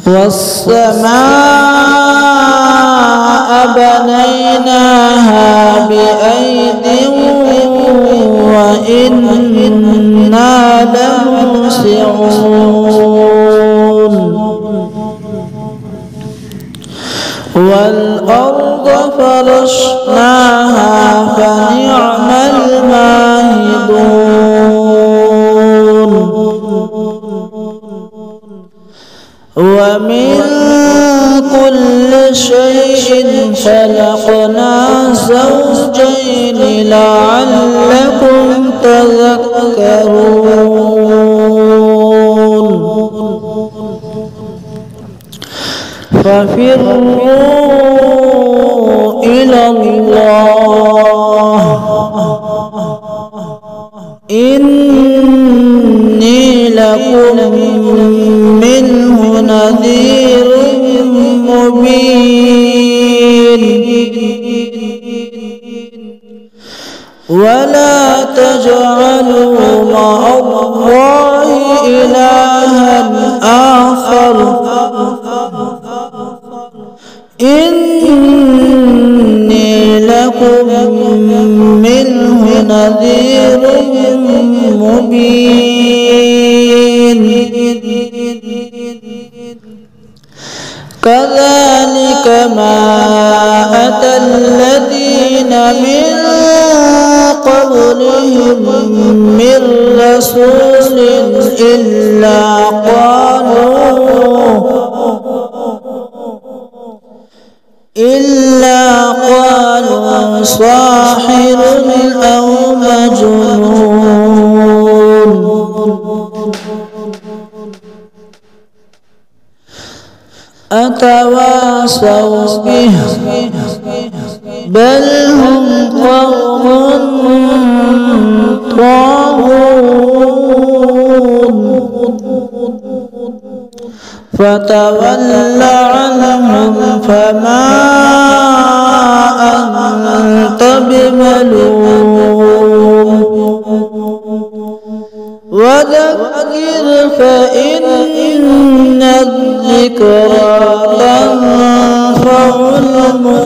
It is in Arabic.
والسماء بنيناها بأيد وإنا لموسعون والأرض فرشناها فنعم الماهدون ومن كل شيء خلقنا زوجين لعلكم تذكرون ففروا إلى الله إني لكم منه نذير مبين ولا تجعلوا مع الله إلها آخر إني لكم منه نذير مبين كذلك ما أتى الذين من قبلهم من رسول إلا قالوا ساحر أو مجنون أتواصوا به بل هم قوم طاغون فتول عنهم فما أنت بملوم وذكر فإن الذكرى تنفع المؤمنين